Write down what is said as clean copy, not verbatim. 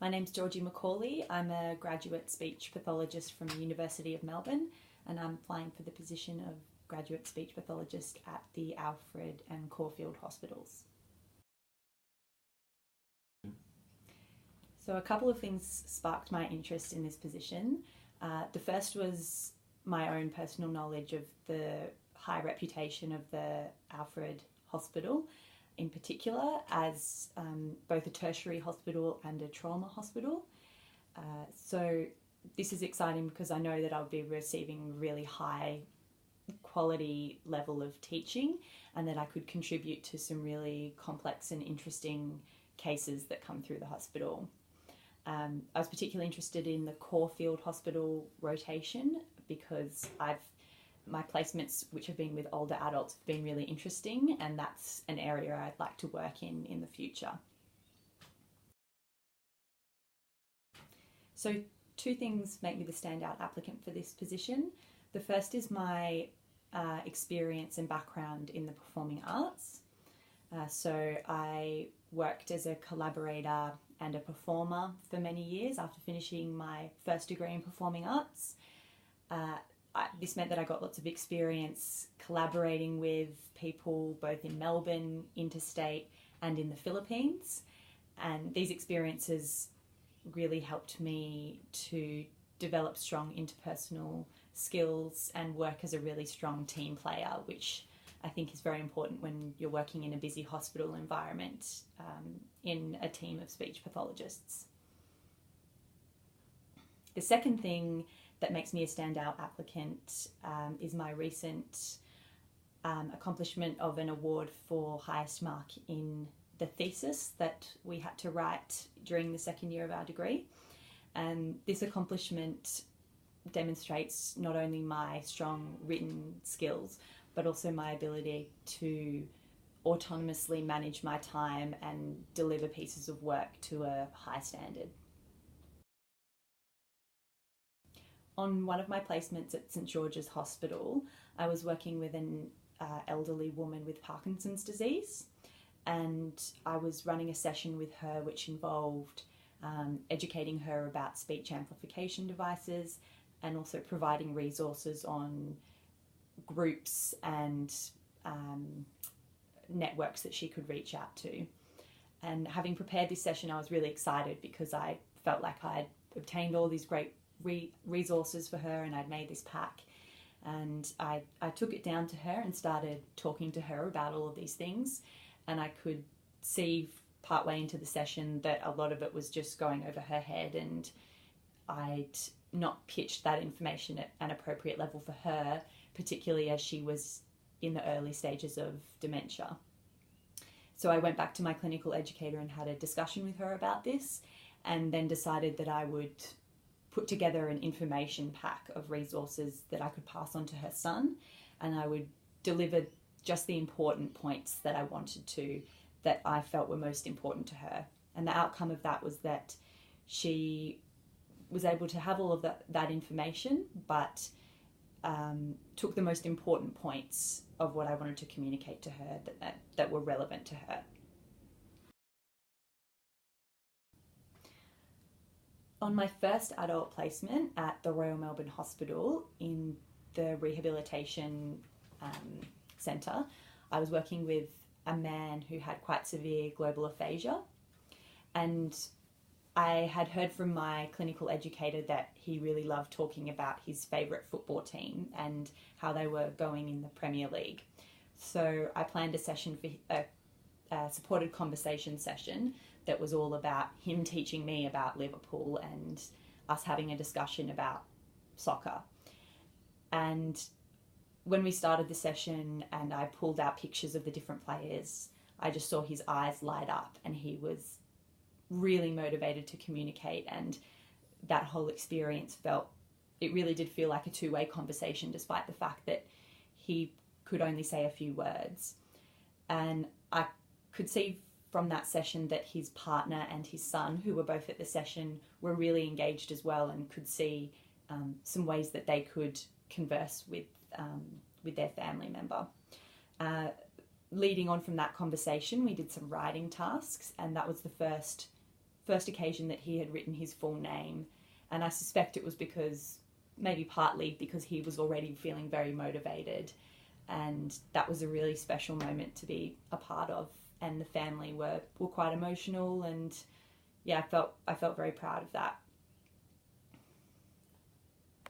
My name's Georgie Macaulay. I'm a graduate speech pathologist from the University of Melbourne, and I'm applying for the position of graduate speech pathologist at the Alfred and Caulfield hospitals. So a couple of things sparked my interest in this position. The first was my own personal knowledge of the high reputation of the Alfred Hospital, in particular as both a tertiary hospital and a trauma hospital. So this is exciting because I know that I'll be receiving really high quality level of teaching and that I could contribute to some really complex and interesting cases that come through the hospital. I was particularly interested in the Caulfield Hospital rotation because my placements, which have been with older adults, have been really interesting, and that's an area I'd like to work in the future. So two things make me the standout applicant for this position. The first is my experience and background in the performing arts. So I worked as a collaborator and a performer for many years after finishing my first degree in performing arts. This meant that I got lots of experience collaborating with people both in Melbourne, interstate, and in the Philippines. And these experiences really helped me to develop strong interpersonal skills and work as a really strong team player, which I think is very important when you're working in a busy hospital environment in a team of speech pathologists. The second thing that makes me a standout applicant is my recent accomplishment of an award for highest mark in the thesis that we had to write during the second year of our degree. And this accomplishment demonstrates not only my strong written skills, but also my ability to autonomously manage my time and deliver pieces of work to a high standard. On one of my placements at St George's Hospital, I was working with an elderly woman with Parkinson's disease, and I was running a session with her which involved educating her about speech amplification devices and also providing resources on groups and networks that she could reach out to. And having prepared this session, I was really excited because I felt like I'd obtained all these great resources for her, and I'd made this pack, and I took it down to her and started talking to her about all of these things, and I could see partway into the session that a lot of it was just going over her head, and I'd not pitched that information at an appropriate level for her, particularly as she was in the early stages of dementia. So I went back to my clinical educator and had a discussion with her about this, and then decided that I would put together an information pack of resources that I could pass on to her son, and I would deliver just the important points that I wanted to, that I felt were most important to her. And the outcome of that was that she was able to have all of that information, but took the most important points of what I wanted to communicate to her that were relevant to her. On my first adult placement at the Royal Melbourne Hospital in the rehabilitation centre, I was working with a man who had quite severe global aphasia, and I had heard from my clinical educator that he really loved talking about his favourite football team and how they were going in the Premier League. So I planned a session for a supported conversation session that was all about him teaching me about Liverpool and us having a discussion about soccer. And when we started the session and I pulled out pictures of the different players, I just saw his eyes light up, and he was really motivated to communicate, and that whole experience really did feel like a two-way conversation, despite the fact that he could only say a few words. And I could see from that session that his partner and his son, who were both at the session, were really engaged as well, and could see some ways that they could converse with their family member. Leading on from that conversation, we did some writing tasks, and that was the first first occasion that he had written his full name, and I suspect it was maybe partly because he was already feeling very motivated, and that was a really special moment to be a part of, and the family were quite emotional, and yeah, I felt very proud of that.